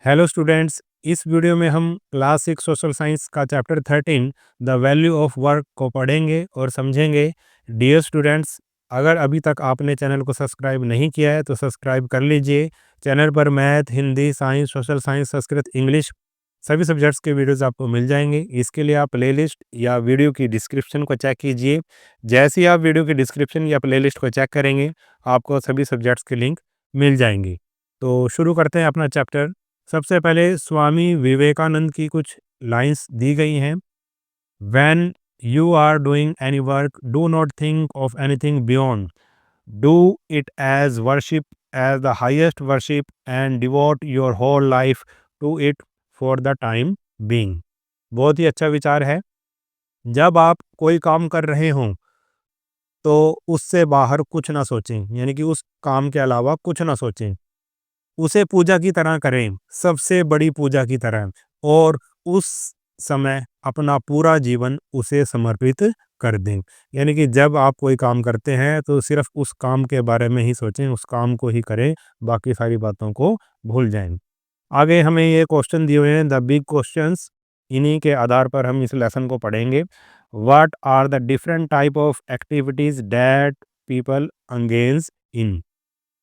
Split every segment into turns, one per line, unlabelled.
Hello students, इस video में हम क्लास 6 सोशल साइंस का chapter 13 the value of work को पढ़ेंगे और समझेंगे। डियर स्टूडेंट्स, अगर अभी तक आपने चैनल को सब्सक्राइब नहीं किया है तो सब्सक्राइब कर लीजिए। चैनल पर math, Hindi, science, social science, Sanskrit, English सभी सब्जेक्ट्स के वीडियोस आपको मिल जाएंगे। इसके लिए आप प्लेलिस्ट या वीडियो की डिस्क्रिप्शन को चेक कीजिए। जैसे ही आप वीडियो की डिस्क्रिप्शन या प्लेलिस्ट को चेक करेंगे आपको सभी सब्जेक्ट्स के लिंक मिल जाएंगे। तो शुरू करते हैं अपना चैप्टर। सबसे पहले स्वामी विवेकानंद की कुछ लाइंस दी गई हैं। When you are doing any work, do not think of anything beyond, do it as worship, as the highest worship, and devote your whole life to it for the time being. बहुत ही अच्छा विचार है। जब आप कोई काम कर रहे हों तो उससे बाहर कुछ ना सोचें, यानी कि उस काम के अलावा कुछ ना सोचें। उसे पूजा की तरह करें, सबसे बड़ी पूजा की तरह, और उस समय अपना पूरा जीवन उसे समर्पित कर दें। यानी कि जब आप कोई काम करते हैं तो सिर्फ उस काम के बारे में ही सोचें, उस काम को ही करें, बाकी सारी बातों को भूल जाएं। आगे हमें ये क्वेश्चन दिए हुए हैं, द बिग क्वेश्चंस। इन्हीं के आधार पर हम इस लेसन को पढ़ेंगे। What are the different type of activities that people engage in.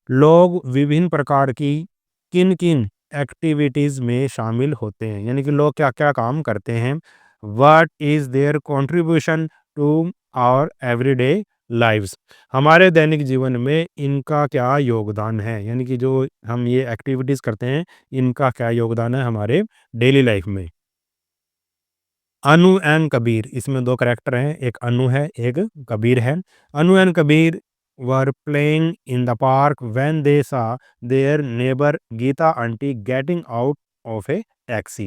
लोग विभिन्न प्रकार की किन किन एक्टिविटीज़ में शामिल होते हैं, यानी कि लोग क्या क्या काम करते हैं। What is their contribution to our everyday lives. हमारे दैनिक जीवन में इनका क्या योगदान है, यानी कि जो हम ये एक्टिविटीज़ करते हैं इनका क्या योगदान है हमारे डेली लाइफ में। अनु एंड कबीर, इसमें दो कैरेक्टर हैं, एक अनु है एक कबीर है। Anu and Kabir were playing in the park when they saw their neighbour Geeta aunty getting out of a taxi.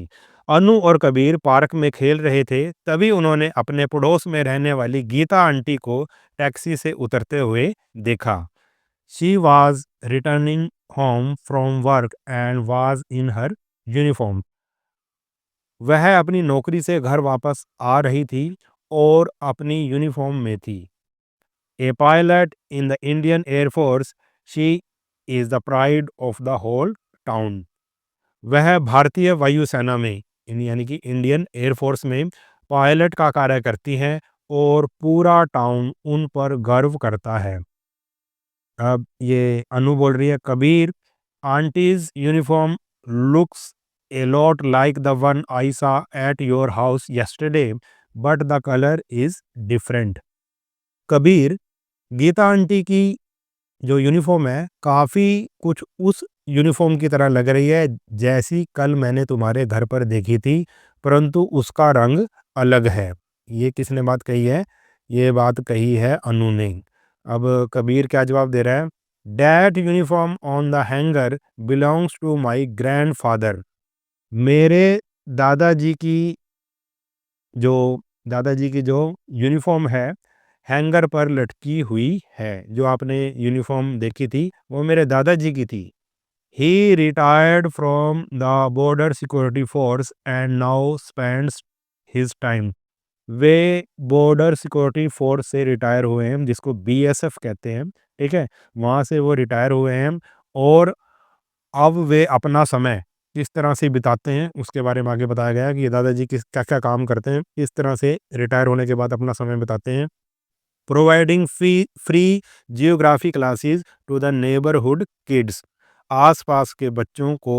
Anu और कबीर पार्क में खेल रहे थे, तभी उन्होंने अपने पड़ोस में रहने वाली गीता आंटी को टैक्सी से उतरते हुए देखा। She was returning home from work and was in her uniform. वह अपनी नौकरी से घर वापस आ रही थी और अपनी यूनिफॉर्म में थी। A pilot in the Indian Air Force, she is the pride of the whole town. वह भारतीय वायुसेना में यानी कि इंडियन एयरफोर्स में पायलट का कार्य करती हैं और पूरा टाउन उन पर गर्व करता है। अब ये अनु बोल रही है, Kabir, aunty's uniform looks a lot like the one I saw at your house yesterday, but the colour is different. Kabir, Geeta aunty की जो यूनिफॉर्म है काफ़ी कुछ उस यूनिफॉर्म की तरह लग रही है जैसी कल मैंने तुम्हारे घर पर देखी थी, परंतु उसका रंग अलग है। ये किसने बात कही है? ये बात कही है अनु ने। अब कबीर क्या जवाब दे रहा है? That uniform on the hanger belongs to my grandfather. मेरे दादाजी की जो दादाजी की जो यूनिफॉर्म है हैंगर पर लटकी हुई है। जो आपने यूनिफॉर्म देखी थी वो मेरे दादाजी की थी। He retired from the border security force and now spends his time. वे बॉर्डर सिक्योरिटी फोर्स से रिटायर हुए हैं, जिसको बीएसएफ कहते हैं। ठीक है, वहाँ से वो रिटायर हुए हैं और अब वे अपना समय किस तरह से बिताते हैं उसके बारे में आगे बताया गया है कि ये दादाजी किस क्या क्या काम करते हैं, किस तरह से रिटायर होने के बाद अपना समय बिताते हैं। Providing free geography classes to the neighbourhood kids. आसपास के बच्चों को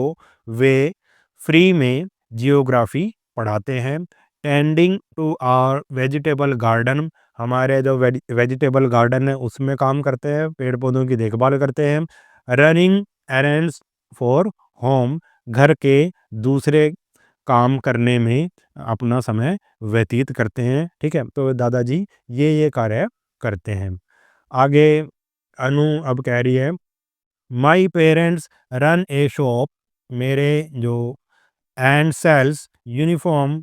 वे फ्री में जियोग्राफी पढ़ाते हैं। Tending to our vegetable garden, हमारे जो वेजिटेबल गार्डन है उसमें काम करते हैं, पेड़ पौधों की देखभाल करते हैं। रनिंग एरेंड्स फॉर होम, घर के दूसरे काम करने में अपना समय व्यतीत करते हैं। ठीक है, तो दादाजी ये कार्य करते हैं। आगे अनु अब कह रही है, my parents run a shop, मेरे जो and sells uniform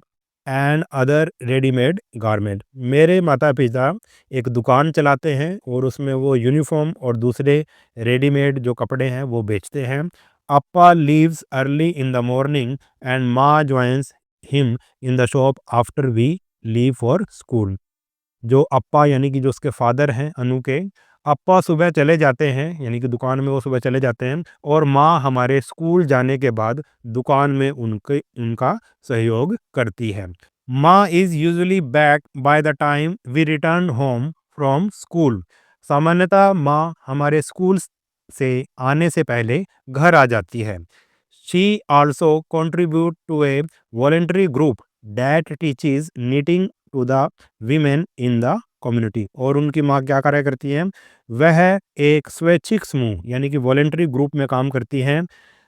and other readymade garment. मेरे माता पिता एक दुकान चलाते हैं और उसमें वो यूनिफॉर्म और दूसरे रेडीमेड जो कपड़े हैं वो बेचते हैं। Appa leaves early in the morning and Maa joins him in the shop after we leave for school. जो अप्पा यानी कि जो उसके फादर हैं अनु के, अप्पा सुबह चले जाते हैं, यानी कि दुकान में वो सुबह चले जाते हैं और माँ हमारे स्कूल जाने के बाद दुकान में उनके उनका सहयोग करती है। माँ is usually back by the time we return home from school. सामान्यतः माँ हमारे स्कूल से आने से पहले घर आ जाती है। She also contribute to a voluntary group that teaches knitting to the women in the community। और उनकी माँ क्या कार्य करती हैं? वह एक स्वैच्छिक समूह यानी कि वॉलेंटरी ग्रुप में काम करती हैं,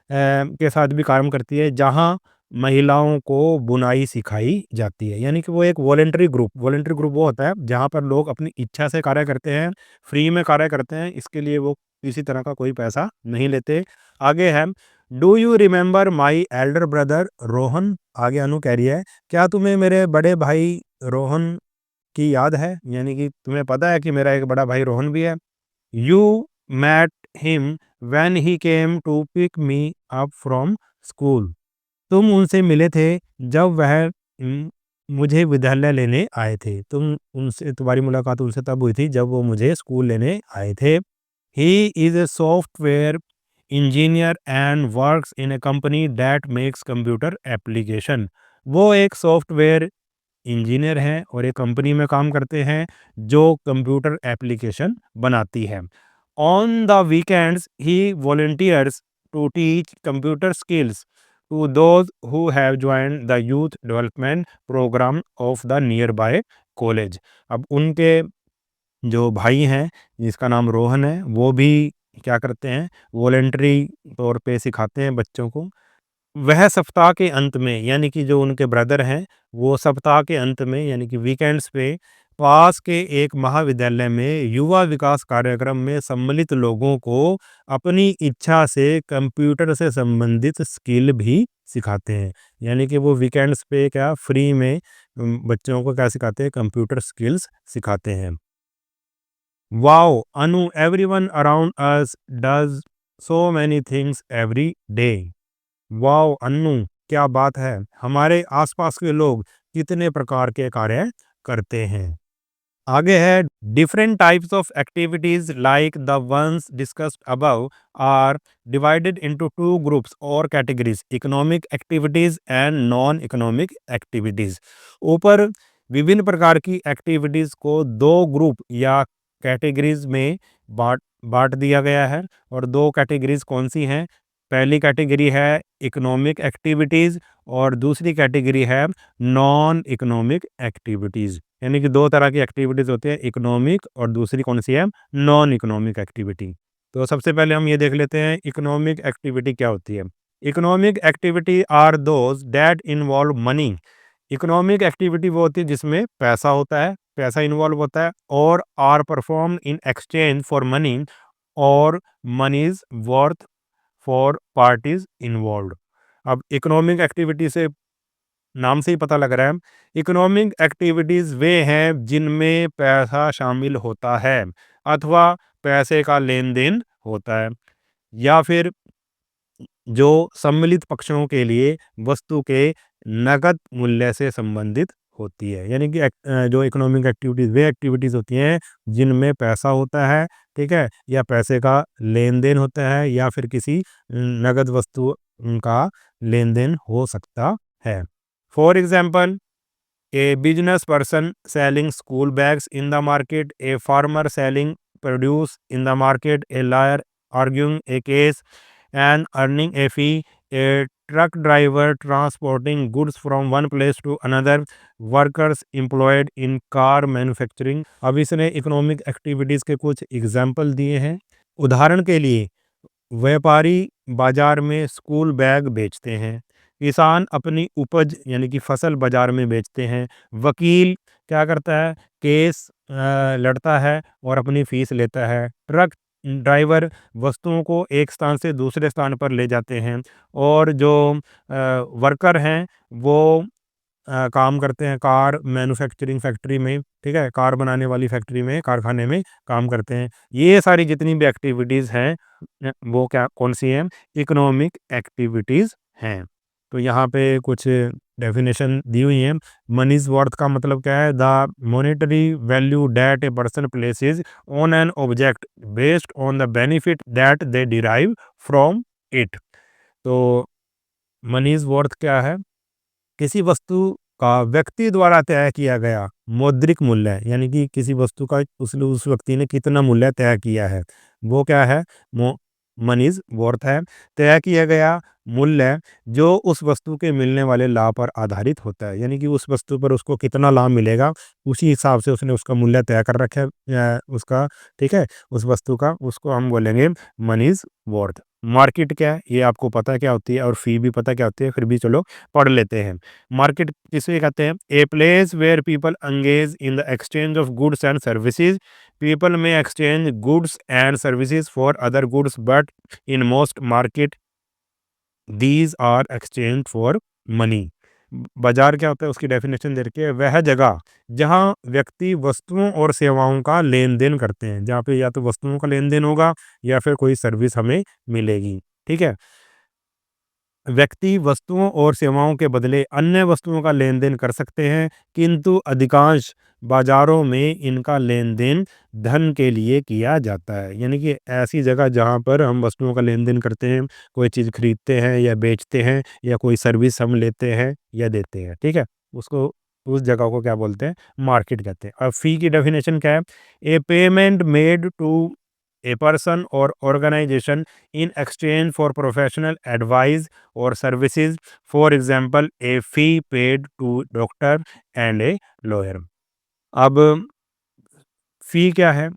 के साथ भी काम करती है जहाँ महिलाओं को बुनाई सिखाई जाती है। यानी कि वो एक वॉलेंटरी ग्रुप वो होता है जहाँ पर लोग अपनी इच्छा से कार्य करते हैं, फ्री में कार्य करते हैं, इसके लिए वो किसी तरह का कोई पैसा नहीं लेते। आगे है, do you remember my elder brother Rohan. आगे अनु कह रही है, क्या तुम्हें मेरे बड़े भाई रोहन की याद है? यानी कि तुम्हें पता है कि मेरा एक बड़ा भाई रोहन भी है। You met him when he came to pick me up from school. तुम उनसे मिले थे जब वह मुझे विद्यालय लेने आए थे। तुम्हारी मुलाकात उनसे तब हुई थी जब वो मुझे स्कूल लेने आए थे। He is a software engineer and works in A company that makes computer application. वो एक सॉफ्टवेयर इंजीनियर हैं और एक कंपनी में काम करते हैं जो कंप्यूटर एप्लीकेशन बनाती है। On the weekends he volunteers to teach computer skills to those who have joined the youth development programme of the nearby college. अब उनके जो भाई हैं जिसका नाम रोहन है वो भी क्या करते हैं, वॉलंटरी तौर पे सिखाते हैं बच्चों को। वह सप्ताह के अंत में यानी कि जो उनके ब्रदर हैं वो सप्ताह के अंत में यानी कि वीकेंड्स पे पास के एक महाविद्यालय में युवा विकास कार्यक्रम में सम्मिलित लोगों को अपनी इच्छा से कंप्यूटर से संबंधित स्किल भी सिखाते हैं। यानी कि वो वीकेंड्स पे क्या फ्री में बच्चों को क्या सिखाते हैं, कंप्यूटर स्किल्स सिखाते हैं। Wow Anu, everyone around us does so many things every day. Wow Annu, क्या बात है, हमारे आसपास के लोग कितने प्रकार के कार्य करते हैं। आगे है, different types of activities like the ones discussed above are divided into two groups और categories, economic activities and non economic activities. ऊपर विभिन्न प्रकार की एक्टिविटीज को दो ग्रुप या कैटेगरीज में बांट बांट दिया गया है। और दो कैटेगरीज कौन सी हैं? पहली कैटेगरी है इकोनॉमिक एक्टिविटीज और दूसरी कैटेगरी है नॉन इकोनॉमिक एक्टिविटीज। यानी कि दो तरह की एक्टिविटीज होती है, इकोनॉमिक और दूसरी कौन सी है, नॉन इकोनॉमिक एक्टिविटी। तो सबसे पहले हम ये देख लेते हैं इकोनॉमिक एक्टिविटी क्या होती है। Economic activity are those that involve money. Economic activity वो होती है जिसमें पैसा होता है, पैसा इन्वॉल्व होता है, और are perform in exchange for money और money's worth for parties involve. अब इकोनॉमिक एक्टिविटी से नाम से ही पता लग रहा है, इकोनॉमिक एक्टिविटीज वे हैं जिनमें पैसा शामिल होता है अथवा पैसे का लेन देन होता है, या फिर जो सम्मिलित पक्षों के लिए वस्तु के नकद मूल्य से संबंधित होती है। यानी कि जो इकोनॉमिक एक्टिविटीज वे एक्टिविटीज होती हैं जिनमें पैसा होता है, ठीक है, या पैसे का लेन देन होता है, या फिर किसी नगद वस्तु का लेन देन हो सकता है। For example, a business person selling school bags in the market, a farmer selling produce in the market, a lawyer arguing a case and earning a fee, a truck driver transporting goods from one place to another, workers employed in car manufacturing। अब इसने economic activities के कुछ example दिए हैं। उदाहरण के लिए, व्यापारी बाजार में स्कूल बैग बेचते हैं, किसान अपनी उपज यानी कि फसल बाजार में बेचते हैं, वकील क्या करता है, केस लड़ता है और अपनी फीस लेता है, ट्रक ड्राइवर वस्तुओं को एक स्थान से दूसरे स्थान पर ले जाते हैं, और जो वर्कर हैं वो काम करते हैं कार मैन्युफैक्चरिंग फैक्ट्री में, ठीक है, कार बनाने वाली फैक्ट्री में, कारखाने में काम करते हैं। ये सारी जितनी भी एक्टिविटीज़ हैं वो क्या कौन सी हैं, इकोनॉमिक एक्टिविटीज़ हैं। तो यहाँ पे कुछ डेफिनेशन दी हुई है। मनी इज़ वर्थ का मतलब क्या है? The monetary value that a person places on an object based on the benefit that they derive from it. तो मनी इज़ वर्थ क्या है? किसी वस्तु का व्यक्ति द्वारा तय किया गया मौद्रिक मूल्य, यानी कि किसी वस्तु का उस व्यक्ति ने कितना मूल्य तय किया है, वो क्या है? मनीज वर्थ है। तय किया गया मूल्य जो उस वस्तु के मिलने वाले लाभ पर आधारित होता है, यानी कि उस वस्तु पर उसको कितना लाभ मिलेगा उसी हिसाब से उसने उसका मूल्य तय कर रखा है उसका, ठीक है, उस वस्तु का, उसको हम बोलेंगे मनीज वर्थ। मार्केट क्या है ये आपको पता है क्या होती है, और फी भी पता क्या होती है, फिर भी चलो पढ़ लेते हैं। मार्केट किसे कहते हैं? A place where people engage in the exchange of goods and services. People में exchange goods and services for other goods, but in most market these are exchange for money. बाजार क्या होता है उसकी डेफिनेशन दे रखी है, वह जगह जहाँ व्यक्ति वस्तुओं और सेवाओं का लेन देन करते हैं, जहाँ पे या तो वस्तुओं का लेन देन होगा या फिर कोई सर्विस हमें मिलेगी, ठीक है। व्यक्ति वस्तुओं और सेवाओं के बदले अन्य वस्तुओं का लेन-देन कर सकते हैं, किंतु अधिकांश बाज़ारों में इनका लेन-देन धन के लिए किया जाता है। यानी कि ऐसी जगह जहाँ पर हम वस्तुओं का लेन-देन करते हैं, कोई चीज़ खरीदते हैं या बेचते हैं या कोई सर्विस हम लेते हैं या देते हैं, ठीक है? उसको उस जगह को क्या बोलते हैं? मार्केट कहते हैं। अब फ़ी की डेफ़िनेशन क्या है? A payment made to a person और organisation in exchange for professional advice और services, for example a fee paid to doctor and a lawyer. अब फी क्या है?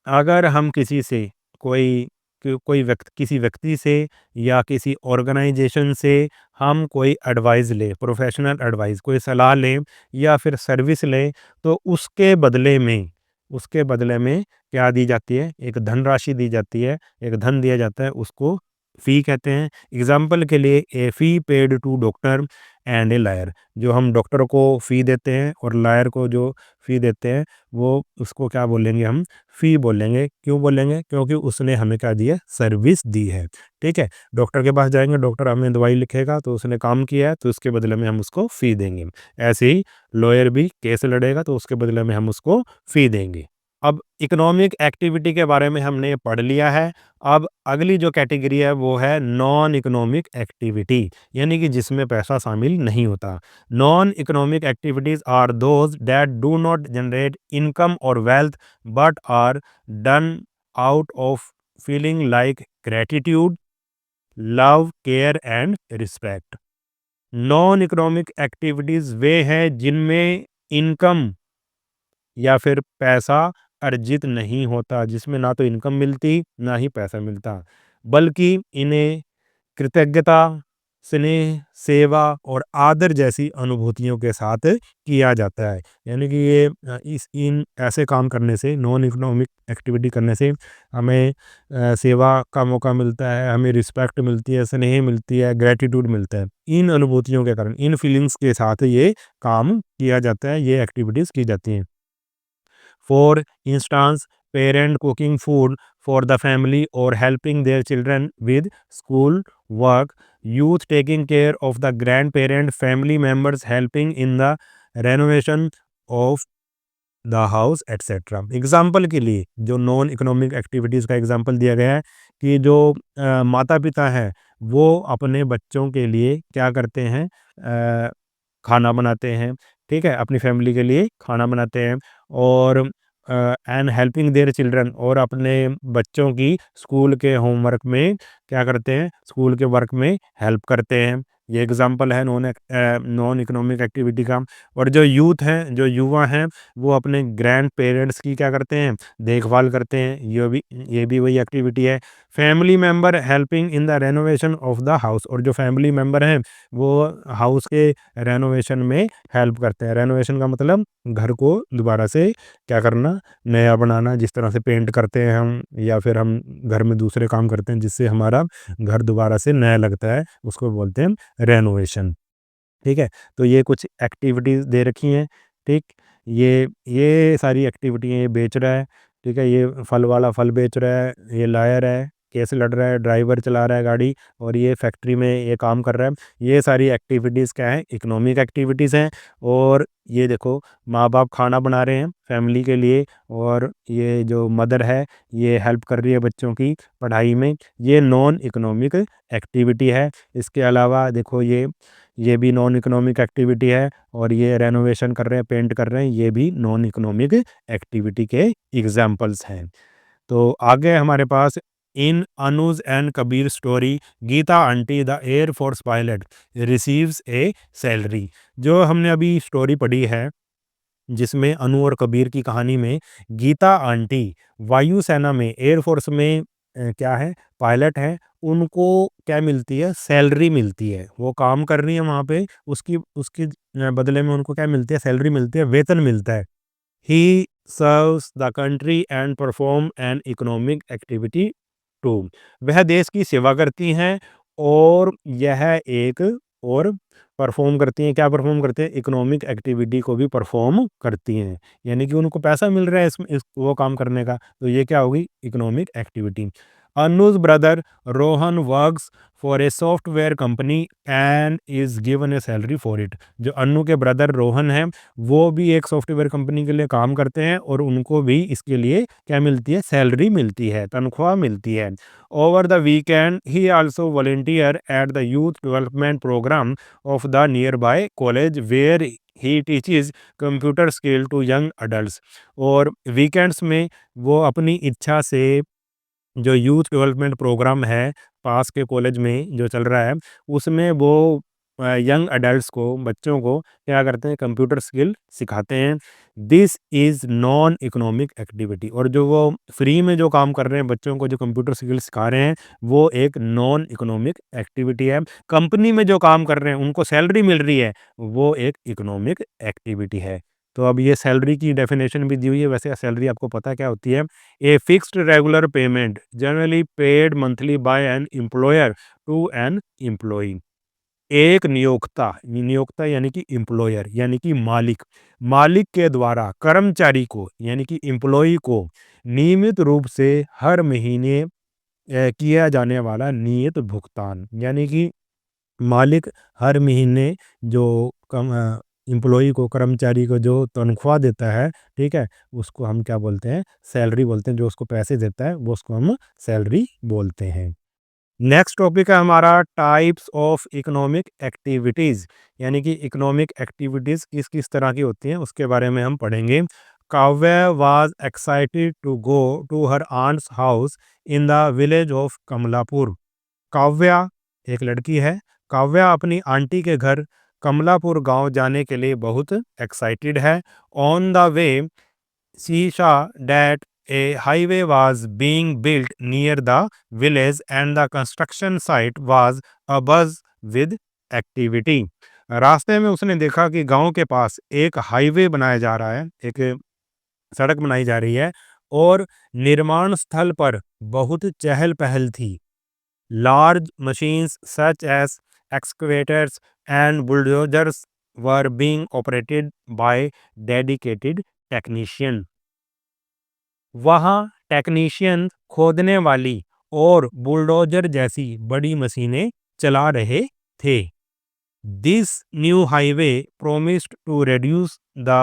अगर हम किसी से कोई कोई व्यक्ति किसी व्यक्ति से या किसी ऑर्गेनाइजेशन से हम कोई एडवाइस लें, प्रोफेशनल एडवाइस, कोई सलाह लें या फिर सर्विस लें, तो उसके बदले में क्या दी जाती है? एक धनराशि दी जाती है, एक धन दिया जाता है, उसको फ़ी कहते हैं। एग्ज़ाम्पल के लिए a fee paid to doctor and a lawyer, जो हम डॉक्टर को फ़ी देते हैं और लायर को जो फ़ी देते हैं, वो उसको क्या बोलेंगे? हम फ़ी बोलेंगे। क्यों बोलेंगे? क्योंकि उसने हमें क्या दी है? सर्विस दी है, ठीक है। डॉक्टर के पास जाएँगे, डॉक्टर हमें दवाई लिखेगा तो उसने काम किया है, तो उसके बदले में हम उसको फ़ी देंगे। ऐसे ही लॉयर भी केस लड़ेगा तो उसके बदले में हम उसको फ़ी देंगे। अब इकोनॉमिक एक्टिविटी के बारे में हमने पढ़ लिया है। अब अगली जो कैटेगरी है वो है नॉन इकोनॉमिक एक्टिविटी, यानी कि जिसमें पैसा शामिल नहीं होता। Non economic activities are those that do not generate income और wealth but are done out of feeling like gratitude, love, care and respect. Non economic activities वे हैं जिनमें इनकम या फिर पैसा अर्जित नहीं होता, जिसमें ना तो इनकम मिलती, ना ही पैसा मिलता, बल्कि इन्हें कृतज्ञता, स्नेह, सेवा और आदर जैसी अनुभूतियों के साथ किया जाता है। यानी कि ये इस इन ऐसे काम करने से, नॉन इकोनॉमिक एक्टिविटी करने से हमें सेवा का मौका मिलता है, हमें रिस्पेक्ट मिलती है, स्नेह मिलती है, ग्रैटिट्यूड मिलता है। इन अनुभूतियों के कारण, इन फीलिंग्स के साथ ये काम किया जाता है, ये एक्टिविटीज़ की जाती हैं। For instance, parent cooking food for the family or helping their children with school work, youth taking care of the grandparent, family members helping in the renovation of the house etcetera. Example के लिए जो non economic activities का example दिया गया है कि जो माता पिता हैं वो अपने बच्चों के लिए क्या करते हैं? खाना बनाते हैं, ठीक है, अपनी फैमिली के लिए खाना बनाते हैं, और एंड हेल्पिंग देयर चिल्ड्रन, और अपने बच्चों की स्कूल के होमवर्क में क्या करते हैं? स्कूल के वर्क में हेल्प करते हैं। ये एग्जाम्पल है नॉन इकोनॉमिक एक्टिविटी का। और जो यूथ हैं, जो युवा हैं, वो अपने ग्रैंड पेरेंट्स की क्या करते हैं? देखभाल करते हैं। ये भी वही एक्टिविटी है। Family member helping in the renovation of the house, और जो फैमिली मेंबर हैं वो हाउस के रेनोवेशन में हेल्प करते हैं। रेनोवेशन का मतलब घर को दोबारा से क्या करना? नया बनाना। जिस तरह से पेंट करते हैं हम, या फिर हम घर में दूसरे काम करते हैं जिससे हमारा घर दोबारा से नया लगता है, उसको बोलते हैं रेनोवेशन, ठीक है। तो ये कुछ एक्टिविटीज़ दे रखी हैं, ठीक। ये सारी एक्टिविटी ये बेच रहा है, ठीक है। ये फल वाला फल बेच रहा है, ये लायर है, केस लड़ रहा है, ड्राइवर चला रहा है गाड़ी और ये फैक्ट्री में ये काम कर रहा है। ये सारी एक्टिविटीज़ क्या है, इकोनॉमिक एक्टिविटीज़ हैं। और ये देखो माँ बाप खाना बना रहे हैं फैमिली के लिए, और ये जो मदर है ये हेल्प कर रही है बच्चों की पढ़ाई में, ये नॉन इकोनॉमिक एक्टिविटी है। इसके अलावा देखो ये भी नॉन इकोनॉमिक एक्टिविटी है, और ये रेनोवेशन कर रहे हैं, पेंट कर रहे हैं, ये भी नॉन इकोनॉमिक एक्टिविटी के एग्जाम्पल्स हैं। तो आगे हमारे पास in Anuj and Kabir story Geeta aunty the air force pilot receives a salary. जो हमने अभी स्टोरी पढ़ी है जिसमें अनु और कबीर की कहानी में गीता आंटी वायुसेना में एयरफोर्स में क्या है, पायलट है, उनको क्या मिलती है, सैलरी मिलती है। वो काम कर रही है वहाँ पे, उसकी उसकी बदले में उनको क्या मिलती है, सैलरी मिलती है, वेतन मिलता है। He serves the country and perform an economic activity too. वह देश की सेवा करती हैं और यह एक और परफॉर्म करती हैं, क्या परफॉर्म करते हैं, इकोनॉमिक एक्टिविटी को भी परफॉर्म करती हैं। यानी कि उनको पैसा मिल रहा है इस वो काम करने का, तो ये क्या होगी, economic activity. Anuj brother Rohan works for a software company and is given A salary for it. जो अनु के ब्रदर रोहन हैं वो भी एक सॉफ्टवेयर कंपनी के लिए काम करते हैं और उनको भी इसके लिए क्या मिलती है, सैलरी मिलती है, तनख्वाह मिलती है। Over the weekend he also volunteer at the youth development programme of the nearby college where he teaches computer skill to young adults. और वीकेंड्स में वो अपनी इच्छा से जो यूथ डेवलपमेंट प्रोग्राम है पास के कॉलेज में जो चल रहा है, उसमें वो यंग अडल्ट्स को, बच्चों को क्या करते हैं, कंप्यूटर स्किल सिखाते हैं। This is non economic activity. और जो वो फ्री में जो काम कर रहे हैं, बच्चों को जो कंप्यूटर स्किल सिखा रहे हैं, वो एक नॉन इकोनॉमिक एक्टिविटी है। कंपनी में जो काम कर रहे हैं उनको सैलरी मिल रही है, वो एक इकोनॉमिक एक्टिविटी है। तो अब ये सैलरी की डेफिनेशन भी दी हुई है। वैसे सैलरी आपको पता क्या होती है, a fixed regular payment generally paid monthly by an employer to an employee. एक नियोक्ता, नियोक्ता यानी कि एम्प्लॉयर यानी कि मालिक, मालिक के द्वारा कर्मचारी को यानी कि एम्प्लॉई को नियमित रूप से हर महीने किया जाने वाला नियत भुगतान। यानी कि मालिक हर महीने जो कम एम्प्लॉई को, कर्मचारी को जो तनख्वाह देता है, ठीक है, उसको हम क्या बोलते हैं, सैलरी बोलते हैं। जो उसको पैसे देता है वो उसको हम सैलरी बोलते हैं। नेक्स्ट टॉपिक है हमारा टाइप्स ऑफ इकोनॉमिक एक्टिविटीज़। यानी कि इकोनॉमिक एक्टिविटीज़ किस किस तरह की होती हैं उसके बारे में हम पढ़ेंगे। Kavya was excited to go to her aunt's house in the village of Kamalapur. Kavya एक लड़की है, काव्या अपनी आंटी के घर कमलापुर गांव जाने के लिए बहुत एक्साइटेड है। On the way she saw that a highway was being built near the village and the construction site was abuzz with activity. रास्ते में उसने देखा कि गांव के पास एक हाईवे बनाया जा रहा है, एक सड़क बनाई जा रही है और निर्माण स्थल पर बहुत चहल पहल थी। Large machines such as excavators and bulldozers were being operated by dedicated technicians. वहाँ टेक्नीशियन खोदने वाली और बुलडोजर जैसी बड़ी मशीनें चला रहे थे। This new highway promised to reduce the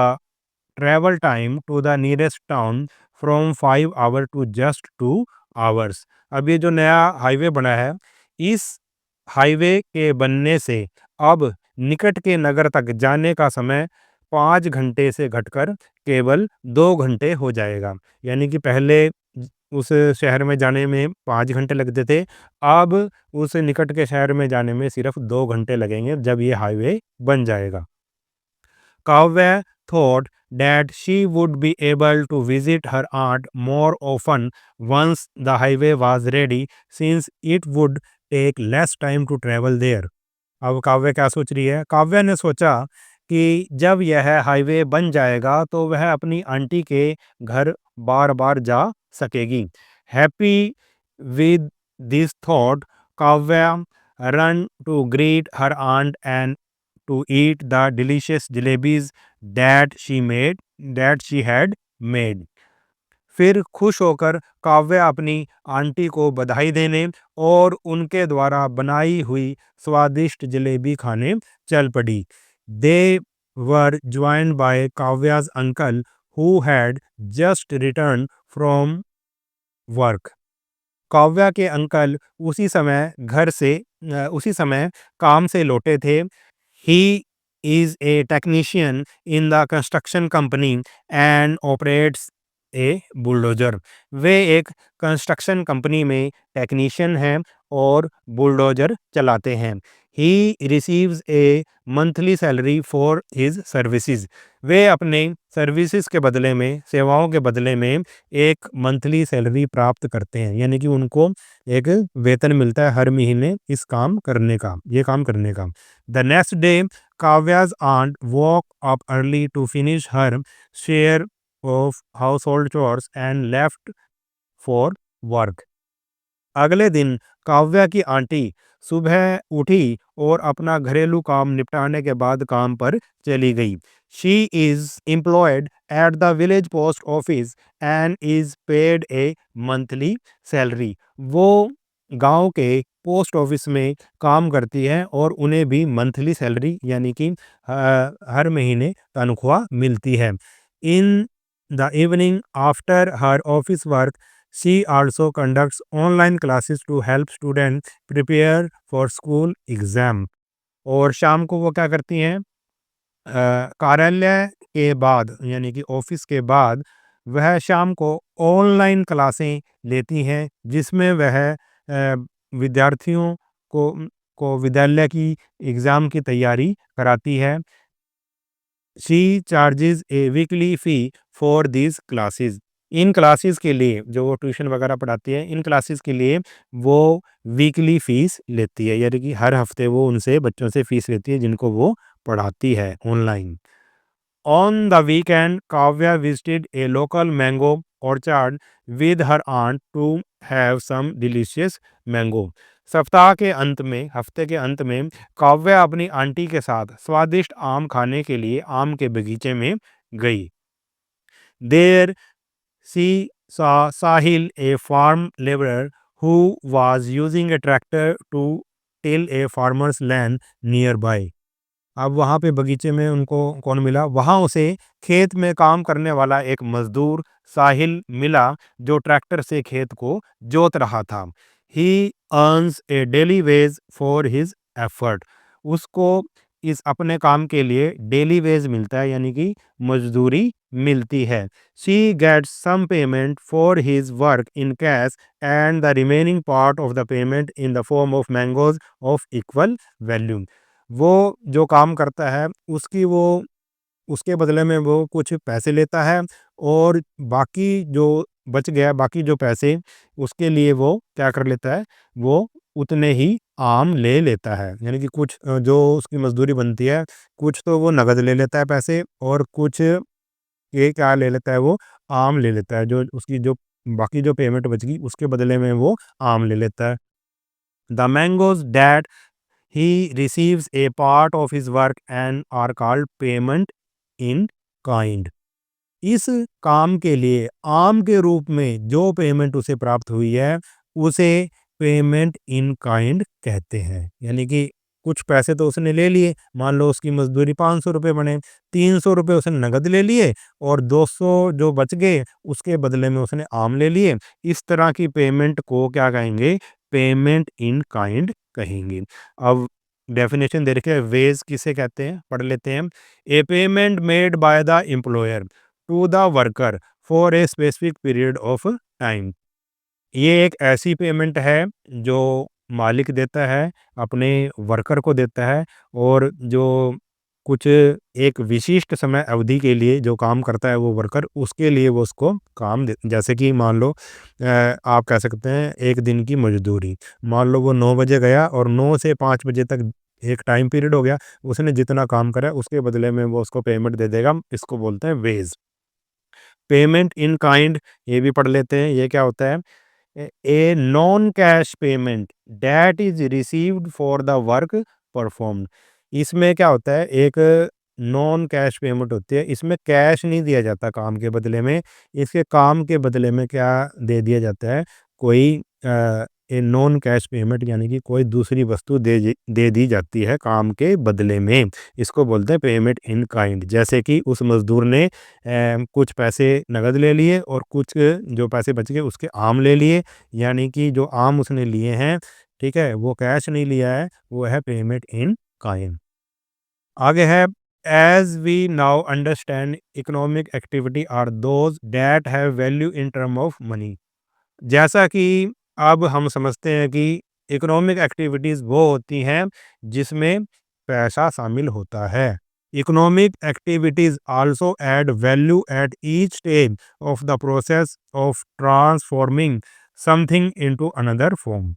travel time to the nearest town from 5 hours to just 2 hours। अब ये जो नया हाईवे बना है, इस हाईवे के बनने से अब निकट के नगर तक जाने का समय 5 घंटे से घटकर केवल 2 घंटे हो जाएगा। यानी कि पहले उस शहर में जाने में 5 घंटे लगते थे, अब उस निकट के शहर में जाने में सिर्फ 2 घंटे लगेंगे जब ये हाईवे बन जाएगा। Kavya thought that she would be able to visit her aunt more often once the highway was ready, since it would take less time to travel there। अब काव्या क्या सोच रही है, काव्या ने सोचा कि जब यह हाईवे बन जाएगा तो वह अपनी आंटी के घर बार बार जा सकेगी। Happy with this thought Kavya run to greet her aunt and to eat the delicious jalebis that she had made। फिर खुश होकर काव्या अपनी आंटी को बधाई देने और उनके द्वारा बनाई हुई स्वादिष्ट जलेबी खाने चल पड़ी। They were joined by Kavya's uncle who had just return from work. Kavya के अंकल उसी समय काम से लौटे थे। He is a technician in the construction company and operates a bulldozer. वे एक कंस्ट्रक्शन कंपनी में टेक्नीशियन हैं और बुलडोजर चलाते हैं। He receives a monthly salary for his services. वे अपने सर्विसेज के बदले में, सेवाओं के बदले में एक मंथली सैलरी प्राप्त करते हैं, यानी कि उनको एक वेतन मिलता है हर महीने इस काम करने का, ये काम करने का। The next day Kavya's aunt woke up early to finish her share of household chores and left for work. अगले दिन काव्या की आंटी सुबह उठी और अपना घरेलू काम निपटाने के बाद काम पर चली गई। She is employed at the village post office and is paid A monthly salary. वो गांव के पोस्ट ऑफिस में काम करती है और उन्हें भी मंथली सैलरी यानी कि हर महीने तनख्वाह मिलती है। In the evening after her office work she also conducts online classes to help students prepare for school exam। और शाम को वो क्या करती हैं, कार्यालय के बाद यानी कि ऑफिस के बाद वह शाम को ऑनलाइन क्लासें लेती हैं जिसमें वह विद्यार्थियों को विद्यालय की एग्ज़ाम की तैयारी कराती है। She charges A weekly fee for this classes. In classes के लिए जो वो ट्यूशन वगैरह पढ़ाती है, इन क्लासेस के लिए वो वीकली फ़ीस लेती है, यानी कि हर हफ्ते वो उनसे बच्चों से फ़ीस लेती है जिनको वो पढ़ाती है online. On the weekend, Kavya visited a local mango orchard with her aunt to have some delicious mango। हफ्ते के अंत में काव्या अपनी आंटी के साथ स्वादिष्ट आम खाने के लिए आम के बगीचे में गई। There she saw Sahil, a farm laborer who was using a tractor to till a farmer's land nearby। अब वहाँ पे बगीचे में उनको कौन मिला? वहाँ उसे खेत में काम करने वाला एक मजदूर साहिल मिला जो ट्रैक्टर से खेत को जोत रहा था। ही earns A daily ways for his effort. उसको इस अपने काम के लिए डेली वेज मिलता है, यानी कि मजदूरी मिलती है। She gets some payment for his work in cash and the remaining part of the payment in the form of mangoes of equal value. वो जो काम करता है उसके बदले में वो कुछ पैसे लेता है और बाकी जो पैसे उसके लिए वो क्या कर लेता है, वो उतने ही आम ले लेता है, यानी कि कुछ जो उसकी मजदूरी बनती है कुछ तो वो नगद ले लेता है पैसे और कुछ ये क्या ले लेता है, वो आम ले लेता है, जो उसकी जो बाकी जो पेमेंट बचगी उसके बदले में वो आम ले लेता है। The mangoes that he receives a part of his work and are called payment in kind। इस काम के लिए आम के रूप में जो पेमेंट उसे प्राप्त हुई है उसे पेमेंट इन काइंड कहते हैं, यानी कि कुछ पैसे तो उसने ले लिए, मान लो उसकी मजदूरी 500 रुपये बने, 300 रुपये उसने नगद ले लिए और 200 जो बच गए उसके बदले में उसने आम ले लिए। इस तरह की पेमेंट को क्या कहेंगे? पेमेंट इन काइंड कहेंगे। अब डेफिनेशन दे रखे है, वेज किसे कहते हैं पढ़ लेते हैं। A payment made by the employer to the worker for a specific period of time. ये एक ऐसी पेमेंट है जो मालिक देता है अपने वर्कर को देता है और जो कुछ एक विशिष्ट समय अवधि के लिए जो काम करता है वो वर्कर, उसके लिए वो उसको काम दे, जैसे कि मान लो आप कह सकते हैं एक दिन की मजदूरी, मान लो वो 9 बजे गया और 9 से 5 बजे तक एक टाइम पीरियड हो गया, उसने जितना काम करा उसके बदले में वो उसको पेमेंट दे देगा, इसको बोलते हैं वेज। पेमेंट इन काइंड ये भी पढ़ लेते हैं, ये क्या होता है? A non cash payment that is received for the work performed. इसमें क्या होता है, एक नॉन कैश पेमेंट होती है, इसमें कैश नहीं दिया जाता काम के बदले में, इसके काम के बदले में क्या दे दिया जाता है, कोई ए नॉन कैश पेमेंट यानी कि कोई दूसरी वस्तु दे दी जाती है काम के बदले में। इसको बोलते हैं पेमेंट इन काइंड। जैसे कि उस मज़दूर ने कुछ पैसे नकद ले लिए और कुछ जो पैसे बच गए उसके आम ले लिए, यानी कि जो आम उसने लिए हैं, ठीक है, वो कैश नहीं लिया है, वो है पेमेंट इन काइंड। आगे है, as we now understand economic activity are those that have value in term of money. जैसा कि अब हम समझते हैं कि इकोनॉमिक एक्टिविटीज वो होती हैं जिसमें पैसा शामिल होता है। Economic activities also add value at each stage of the process of transforming something into another form.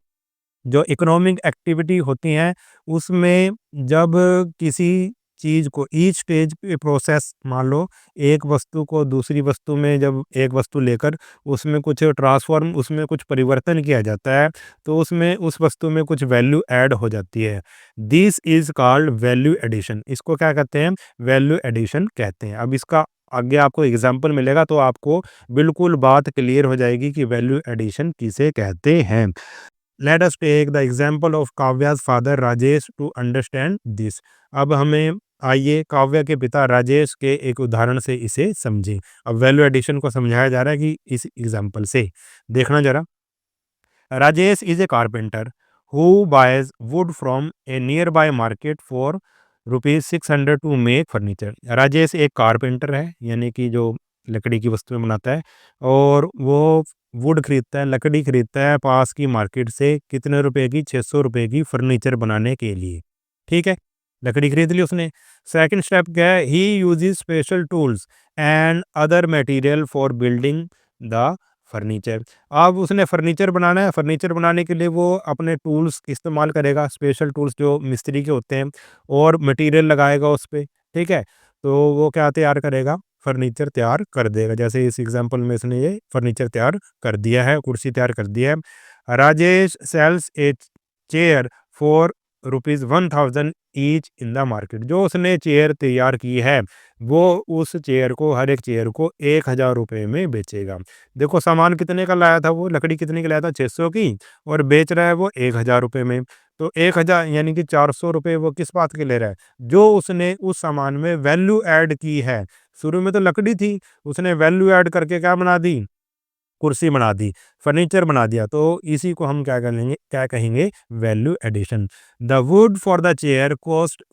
जो इकोनॉमिक एक्टिविटी होती हैं उसमें जब किसी चीज़ को ईच स्टेज पे प्रोसेस, मान लो एक वस्तु को दूसरी वस्तु में, जब एक वस्तु लेकर उसमें कुछ ट्रांसफॉर्म, उसमें कुछ परिवर्तन किया जाता है, तो उसमें उस वस्तु में कुछ वैल्यू ऐड हो जाती है। This is called value addition. इसको क्या कहते हैं? वैल्यू एडिशन कहते हैं। अब इसका आगे आपको एग्जाम्पल मिलेगा तो आपको बिल्कुल बात क्लियर हो जाएगी कि वैल्यू एडिशन किसे कहते हैं। Let us take the example of Kavya's father Rajesh to understand this. अब हमें आइए काव्या के पिता राजेश के एक उदाहरण से इसे समझें। अब वैल्यू एडिशन को समझाया जा रहा है कि इस एग्जाम्पल से। देखना जरा। Rajesh is a carpenter who buys wood from a nearby market for ₹600 to make furniture. Rajesh एक कारपेंटर है, यानी कि जो लकड़ी की वस्तुएं बनाता है, और वो वुड खरीदता है, लकड़ी खरीदता है पास की मार्केट से। कितने रुपए की? 600 रुपए की फर्नीचर बनाने के लिए। ठीक है, लकड़ी खरीद ली उसने। सेकंड स्टेप क्या है? He uses special tools and other material for building the furniture. अब उसने फर्नीचर बनाना है, फर्नीचर बनाने के लिए वो अपने टूल्स इस्तेमाल करेगा, स्पेशल टूल्स जो मिस्त्री के होते हैं, और मटेरियल लगाएगा उस पे। ठीक है, तो वो क्या तैयार करेगा? फर्नीचर तैयार कर देगा। जैसे इस एग्जांपल में इसने ये फर्नीचर तैयार कर दिया है, कुर्सी तैयार कर दिया है। Rajesh sells a chair for ₹1000 each in the market. जो उसने चेयर तैयार की है वो उस चेयर को, हर एक चेयर को 1000 रुपये में बेचेगा। देखो सामान कितने का लाया था, वो लकड़ी कितने की लाया था? 600 की, और बेच रहा है वो 1000 रुपये में। तो 1000 यानी कि 400 रुपये वो किस बात के ले रहा है? जो उसने उस सामान में वैल्यू ऐड की है। शुरू में तो लकड़ी थी, उसने वैल्यू ऐड करके क्या बना दी? कुर्सी बना दी, फर्नीचर बना दिया। तो इसी को हम क्या कहेंगे? Value addition. The wood for the chair cost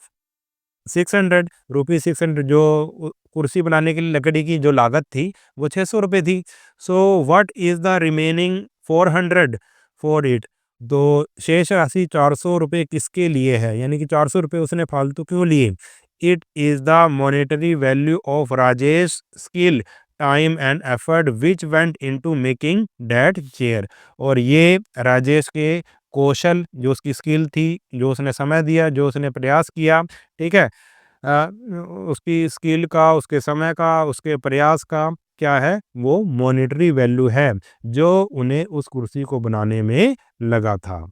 600 rupees. 600 जो कुर्सी बनाने के लिए लकड़ी की जो लागत थी वो 600 रुपये थी। So what is the remaining 400 for it. तो शेष राशि 400 रुपये किसके लिए है? यानी कि 400 रुपये उसने फालतू क्यों लिए? It is the monetary value of Rajesh skill, time and effort which went into making that chair. और ये राजेश के कौशल, जो उसकी स्किल थी, जो उसने समय दिया, जो उसने प्रयास किया, ठीक है, अ, उसकी स्किल का, उसके समय का, उसके प्रयास का क्या है? वो मॉनेटरी वैल्यू है जो उन्हें उस कुर्सी को बनाने में लगा था।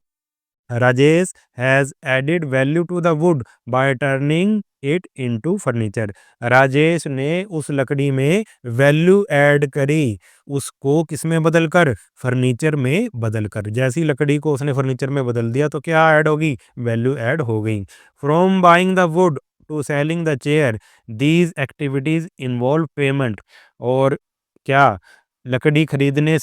Rajesh has added value to the wood by turning it into furniture. Rajesh ने उस लकड़ी में वैल्यू ऐड करी, उसको किसमें बदलकर? फर्नीचर में बदलकर। जैसी लकड़ी को उसने फर्नीचर में बदल दिया तो क्या ऐड होगी? वैल्यू ऐड हो गई। From buying the wood to selling the chair, these activities involve payment. और क्या? लकड़ी खरीदने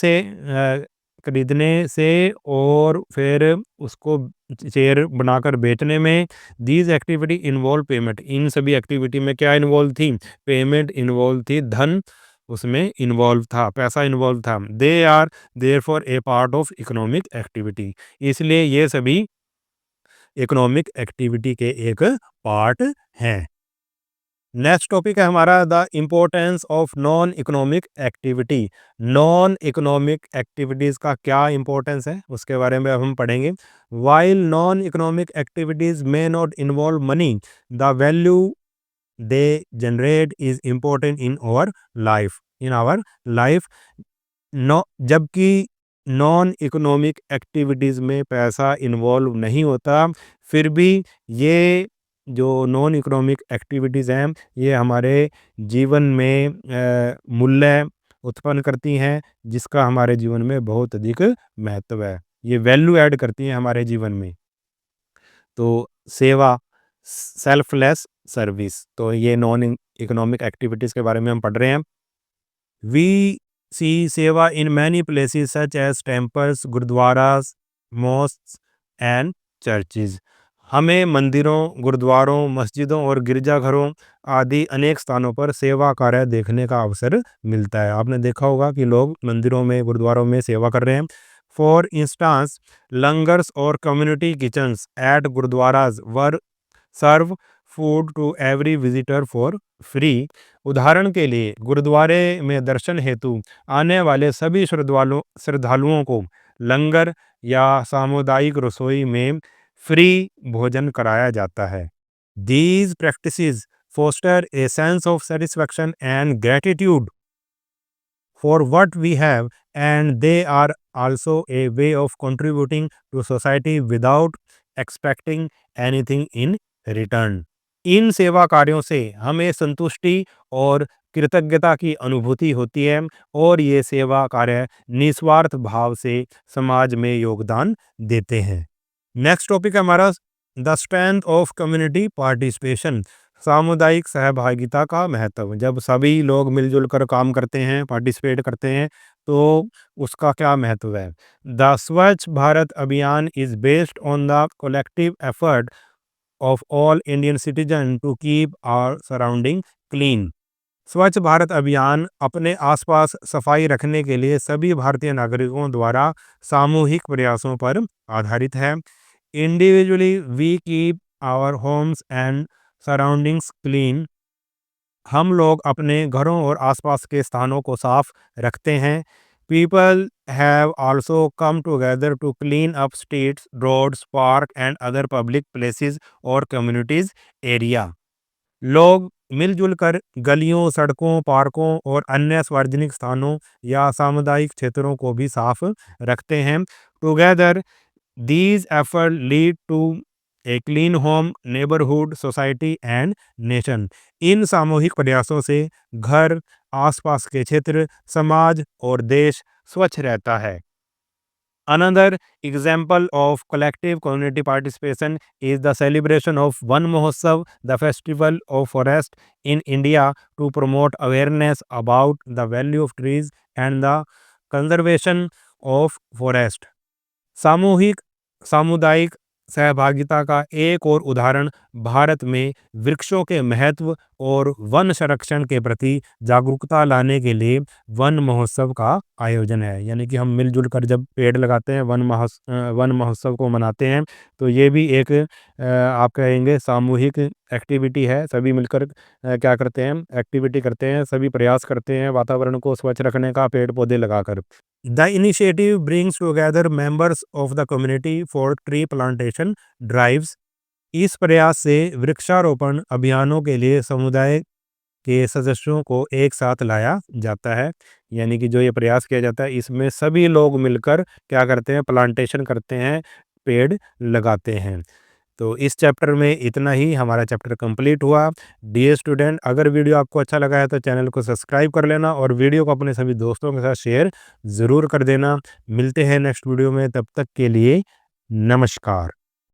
से और फिर उसको चेयर बनाकर बेचने में, दीज एक्टिविटी इन्वॉल्व पेमेंट। इन सभी एक्टिविटी में क्या इन्वॉल्व थी? पेमेंट इन्वॉल्व थी, धन उसमें इन्वॉल्व था, पैसा इन्वॉल्व था। They are there for a part of economic activity. इसलिए ये सभी इकोनॉमिक एक्टिविटी के एक पार्ट हैं। नेक्स्ट टॉपिक है हमारा the importance of non economic activity. Non economic activities का क्या इम्पोर्टेंस है उसके बारे में अब हम पढ़ेंगे। While non economic activities may not involve money, the value they generate is important in our life. No जबकि नॉन इकोनॉमिक एक्टिविटीज़ में पैसा इन्वॉल्व नहीं होता, फिर भी ये जो नॉन इकोनॉमिक एक्टिविटीज़ हैं, ये हमारे जीवन में मूल्य उत्पन्न करती हैं, जिसका हमारे जीवन में बहुत अधिक महत्व है। ये वैल्यू ऐड करती हैं हमारे जीवन में। तो सेवा, सेल्फलेस सर्विस, तो ये नॉन इकोनॉमिक एक्टिविटीज़ के बारे में हम पढ़ रहे हैं। We see seva in many places such as temples, गुरुद्वारास, mosques and churches. हमें मंदिरों, गुरुद्वारों, मस्जिदों और गिरजाघरों आदि अनेक स्थानों पर सेवा कार्य देखने का अवसर मिलता है। आपने देखा होगा कि लोग मंदिरों में, गुरुद्वारों में सेवा कर रहे हैं। फॉर इंस्टांस, लंगर्स और community kitchens at gurdwaras were serve food to every visitor for free. उदाहरण के लिए गुरुद्वारे में दर्शन हेतु आने वाले सभी श्रद्धालुओं को लंगर या सामुदायिक रसोई में फ्री भोजन कराया जाता है। These practices foster a sense of satisfaction and gratitude for what we have, and they are also a way of contributing to society without expecting anything in return. इन सेवा कार्यों से हमें संतुष्टि और कृतज्ञता की अनुभूति होती है और ये सेवा कार्य निस्वार्थ भाव से समाज में योगदान देते हैं। नेक्स्ट टॉपिक है हमारा the strength of community participation, सामुदायिक सहभागिता का महत्व। जब सभी लोग मिलजुल कर काम करते हैं, पार्टिसिपेट करते हैं, तो उसका क्या महत्व है। द स्वच्छ भारत अभियान is based on the collective effort of all Indian citizens to keep our surrounding clean। स्वच्छ भारत अभियान अपने आसपास सफाई रखने के लिए सभी भारतीय नागरिकों द्वारा सामूहिक प्रयासों पर आधारित है। Individually we keep our homes and surroundings clean. हम लोग अपने घरों और आसपास के स्थानों को साफ रखते हैं। People have also come together to clean up streets, roads, park and other public places और communities area। लोग मिलजुल कर गलियों, सड़कों, पार्कों और अन्य सार्वजनिक स्थानों या सामुदायिक क्षेत्रों को भी साफ रखते हैं। Together these efforts lead to a clean home, neighborhood, society and nation। इन सामूहिक प्रयासों से घर, आसपास के क्षेत्र, समाज और देश स्वच्छ रहता है। Another example of collective community participation is the celebration of Van Mahotsav, the festival of forest in India, to promote awareness about the value of trees and the conservation of forest। सामूहिक सामुदायिक सहभागिता का एक और उदाहरण भारत में वृक्षों के महत्व और वन संरक्षण के प्रति जागरूकता लाने के लिए वन महोत्सव का आयोजन है। यानी कि हम मिलजुल कर जब पेड़ लगाते हैं, वन महोत्सव को मनाते हैं, तो ये भी एक आप कहेंगे सामूहिक एक्टिविटी है। सभी मिलकर क्या करते हैं, एक्टिविटी करते हैं, सभी प्रयास करते हैं वातावरण को स्वच्छ रखने का, पेड़ पौधे लगाकर। The initiative brings together members of the community for tree plantation drives। इस प्रयास से वृक्षारोपण अभियानों के लिए समुदाय के सदस्यों को एक साथ लाया जाता है। यानी कि जो ये प्रयास किया जाता है, इसमें सभी लोग मिलकर क्या करते हैं, प्लांटेशन करते हैं, पेड़ लगाते हैं। तो इस चैप्टर में इतना ही, हमारा चैप्टर कंप्लीट हुआ। डियर स्टूडेंट, अगर वीडियो आपको अच्छा लगा है तो चैनल को सब्सक्राइब कर लेना और वीडियो को अपने सभी दोस्तों के साथ शेयर ज़रूर कर देना। मिलते हैं नेक्स्ट वीडियो में, तब तक के लिए नमस्कार।